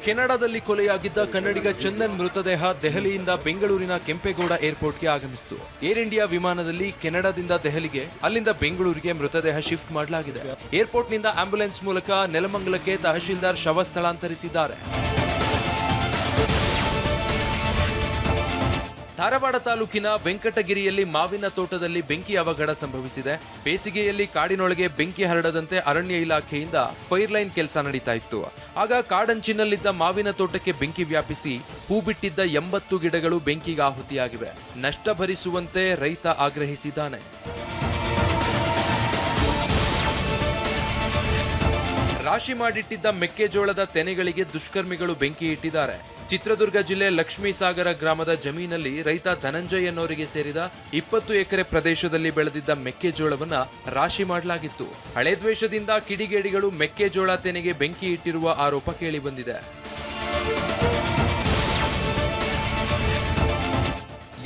ಕೆನಡಾದಲ್ಲಿ ಕೊಲೆಯಾಗಿದ್ದ ಕನ್ನಡಿಗ ಚಂದನ್ ಮೃತದೇಹ ದೆಹಲಿಯಿಂದ ಬೆಂಗಳೂರಿನ ಕೆಂಪೇಗೌಡ ಏರ್ಪೋರ್ಟ್ಗೆ ಆಗಮಿಸಿತು. ಏರ್ ಇಂಡಿಯಾ ವಿಮಾನದಲ್ಲಿ ಕೆನಡಾದಿಂದ ದೆಹಲಿಗೆ, ಅಲ್ಲಿಂದ ಬೆಂಗಳೂರಿಗೆ ಮೃತದೇಹ ಶಿಫ್ಟ್ ಮಾಡಲಾಗಿದೆ. ಏರ್ಪೋರ್ಟ್ನಿಂದ ಆಂಬ್ಯುಲೆನ್ಸ್ ಮೂಲಕ ನೆಲಮಂಗಲಕ್ಕೆ ತಹಶೀಲ್ದಾರ್ ಶವ ಸ್ಥಳಾಂತರಿಸಿದ್ದಾರೆ. ಧಾರವಾಡ ತಾಲೂಕಿನ ವೆಂಕಟಗಿರಿಯಲ್ಲಿ ಮಾವಿನ ತೋಟದಲ್ಲಿ ಬೆಂಕಿ ಅವಘಡ ಸಂಭವಿಸಿದೆ. ಬೇಸಿಗೆಯಲ್ಲಿ ಕಾಡಿನೊಳಗೆ ಬೆಂಕಿ ಹರಡದಂತೆ ಅರಣ್ಯ ಇಲಾಖೆಯಿಂದ ಫೈರ್ ಲೈನ್ ಕೆಲಸ ನಡೀತಾ ಇತ್ತು. ಆಗ ಕಾಡಂಚಿನಲ್ಲಿದ್ದ ಮಾವಿನ ತೋಟಕ್ಕೆ ಬೆಂಕಿ ವ್ಯಾಪಿಸಿ ಹೂ ಬಿಟ್ಟಿದ್ದ 80 ಗಿಡಗಳು ಬೆಂಕಿಗೆ ಆಹುತಿಯಾಗಿವೆ. ನಷ್ಟ ಭರಿಸುವಂತೆ ರೈತ ಆಗ್ರಹಿಸಿದ್ದಾನೆ. ರಾಶಿ ಮಾಡಿಟ್ಟಿದ್ದ ಮೆಕ್ಕೆಜೋಳದ ತೆನೆಗಳಿಗೆ ದುಷ್ಕರ್ಮಿಗಳು ಬೆಂಕಿ ಇಟ್ಟಿದ್ದಾರೆ. ಚಿತ್ರದುರ್ಗ ಜಿಲ್ಲೆ ಲಕ್ಷ್ಮೀಸಾಗರ ಗ್ರಾಮದ ಜಮೀನಲ್ಲಿ ರೈತ ಧನಂಜಯ್ ಅನ್ನೋರಿಗೆ ಸೇರಿದ 20 ಎಕರೆ ಪ್ರದೇಶದಲ್ಲಿ ಬೆಳೆದಿದ್ದ ಮೆಕ್ಕೆಜೋಳವನ್ನ ರಾಶಿ ಮಾಡಲಾಗಿತ್ತು. ಹಳೆ ದ್ವೇಷದಿಂದ ಕಿಡಿಗೇಡಿಗಳು ಮೆಕ್ಕೆಜೋಳ ತೆನೆಗೆ ಬೆಂಕಿ ಇಟ್ಟಿರುವ ಆರೋಪ ಕೇಳಿಬಂದಿದೆ.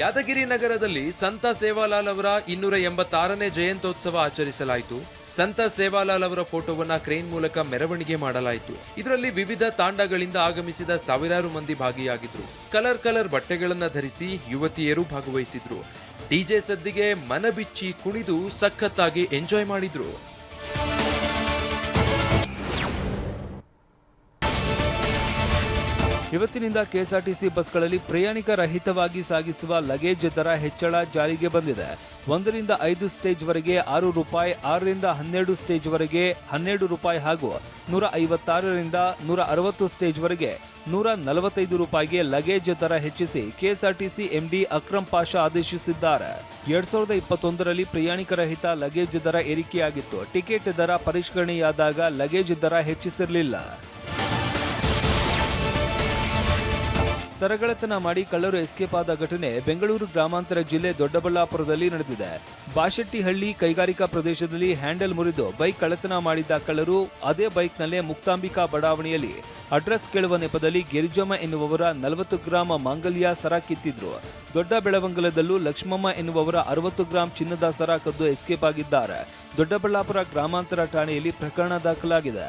ಯಾದಗಿರಿ ನಗರದಲ್ಲಿ ಸಂತ ಸೇವಾಲಾಲ್ ಅವರ 286ನೇ ಜಯಂತ್ಯೋತ್ಸವ ಆಚರಿಸಲಾಯಿತು. ಸಂತ ಸೇವಾಲಾಲ್ ಅವರ ಫೋಟೋವನ್ನ ಕ್ರೇನ್ ಮೂಲಕ ಮೆರವಣಿಗೆ ಮಾಡಲಾಯಿತು. ಇದರಲ್ಲಿ ವಿವಿಧ ತಾಂಡಗಳಿಂದ ಆಗಮಿಸಿದ ಸಾವಿರಾರು ಮಂದಿ ಭಾಗಿಯಾಗಿದ್ರು. ಕಲರ್ ಬಟ್ಟೆಗಳನ್ನ ಧರಿಸಿ ಯುವತಿಯರು ಭಾಗವಹಿಸಿದ್ರು. ಡಿಜೆ ಸದ್ದಿಗೆ ಮನಬಿಚ್ಚಿ ಕುಣಿದು ಸಖತ್ತಾಗಿ ಎಂಜಾಯ್ ಮಾಡಿದ್ರು. ಇವತ್ತಿನಿಂದ ಕೆಎಸ್ಆರ್ಟಿಸಿ ಬಸ್ಗಳಲ್ಲಿ ಪ್ರಯಾಣಿಕ ರಹಿತವಾಗಿ ಸಾಗಿಸುವ ಲಗೇಜ್ ದರ ಹೆಚ್ಚಳ ಜಾರಿಗೆ ಬಂದಿದೆ. 1 ರಿಂದ 5 ಸ್ಟೇಜ್ ವರೆಗೆ ₹6, 6 ರಿಂದ 12 ಸ್ಟೇಜ್ ವರೆಗೆ ₹12 ಹಾಗೂ 156 ರಿಂದ 160 ಸ್ಟೇಜ್ ವರೆಗೆ ₹145ಗೆ ಲಗೇಜ್ ದರ ಹೆಚ್ಚಿಸಿ ಕೆಎಸ್ಆರ್ಟಿಸಿ ಎಂಡಿ ಅಕ್ರಮ್ ಪಾಷಾ ಆದೇಶಿಸಿದ್ದಾರೆ. 2021ರಲ್ಲಿ ಪ್ರಯಾಣಿಕ ರಹಿತ ಲಗೇಜ್ ದರ ಏರಿಕೆಯಾಗಿತ್ತು. ಟಿಕೆಟ್ ದರ ಪರಿಷ್ಕರಣೆಯಾದಾಗ ಲಗೇಜ್ ದರ ಹೆಚ್ಚಿಸಿರಲಿಲ್ಲ. ಸರಗಳತನ ಮಾಡಿ ಕಳ್ಳರು ಎಸ್ಕೇಪ್ ಆದ ಘಟನೆ ಬೆಂಗಳೂರು ಗ್ರಾಮಾಂತರ ಜಿಲ್ಲೆ ದೊಡ್ಡಬಳ್ಳಾಪುರದಲ್ಲಿ ನಡೆದಿದೆ. ಬಾಶೆಟ್ಟಿಹಳ್ಳಿ ಕೈಗಾರಿಕಾ ಪ್ರದೇಶದಲ್ಲಿ ಹ್ಯಾಂಡಲ್ ಮುರಿದು ಬೈಕ್ ಕಳ್ಳತನ ಮಾಡಿದ್ದ ಕಳ್ಳರು ಅದೇ ಬೈಕ್ನಲ್ಲೇ ಮುಕ್ತಾಂಬಿಕಾ ಬಡಾವಣೆಯಲ್ಲಿ ಅಡ್ರೆಸ್ ಕೇಳುವ ನೆಪದಲ್ಲಿ ಗಿರಿಜಮ್ಮ ಎನ್ನುವವರ 40 ಗ್ರಾಂ ಮಾಂಗಲ್ಯ ಸರ ಕಿತ್ತಿದ್ರು. ದೊಡ್ಡ ಬೆಳವಂಗಲದಲ್ಲೂ ಲಕ್ಷ್ಮಮ್ಮ ಎನ್ನುವವರ 60 ಗ್ರಾಂ ಚಿನ್ನದ ಸರ ಕದ್ದು ಎಸ್ಕೇಪ್ ಆಗಿದ್ದಾರೆ. ದೊಡ್ಡಬಳ್ಳಾಪುರ ಗ್ರಾಮಾಂತರ ಠಾಣೆಯಲ್ಲಿ ಪ್ರಕರಣ ದಾಖಲಾಗಿದೆ.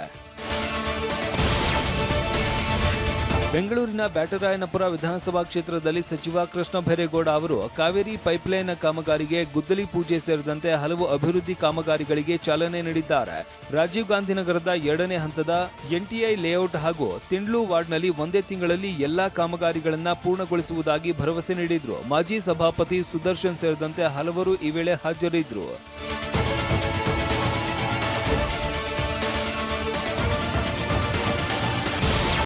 ಬೆಂಗಳೂರಿನ ಬ್ಯಾಟರಾಯನಪುರ ವಿಧಾನಸಭಾ ಕ್ಷೇತ್ರದಲ್ಲಿ ಸಚಿವ ಕೃಷ್ಣ ಬೈರೇಗೌಡ ಅವರು ಕಾವೇರಿ ಪೈಪ್ಲೈನ್ ಕಾಮಗಾರಿಗೆ ಗುದ್ದಲಿ ಪೂಜೆ ಸೇರಿದಂತೆ ಹಲವು ಅಭಿವೃದ್ಧಿ ಕಾಮಗಾರಿಗಳಿಗೆ ಚಾಲನೆ ನೀಡಿದ್ದಾರೆ. ರಾಜೀವ್ ಗಾಂಧಿ ನಗರದ 2ನೇ ಹಂತದ ಎನ್ಟಿಐ ಲೇಔಟ್ ಹಾಗೂ ತಿಂಡ್ಲು ವಾರ್ಡ್ನಲ್ಲಿ ಒಂದೇ ತಿಂಗಳಲ್ಲಿ ಎಲ್ಲಾ ಕಾಮಗಾರಿಗಳನ್ನು ಪೂರ್ಣಗೊಳಿಸುವುದಾಗಿ ಭರವಸೆ ನೀಡಿದ್ರು. ಮಾಜಿ ಸಭಾಪತಿ ಸುದರ್ಶನ್ ಸೇರಿದಂತೆ ಹಲವರು ಈ ವೇಳೆ ಹಾಜರಿದ್ದರು.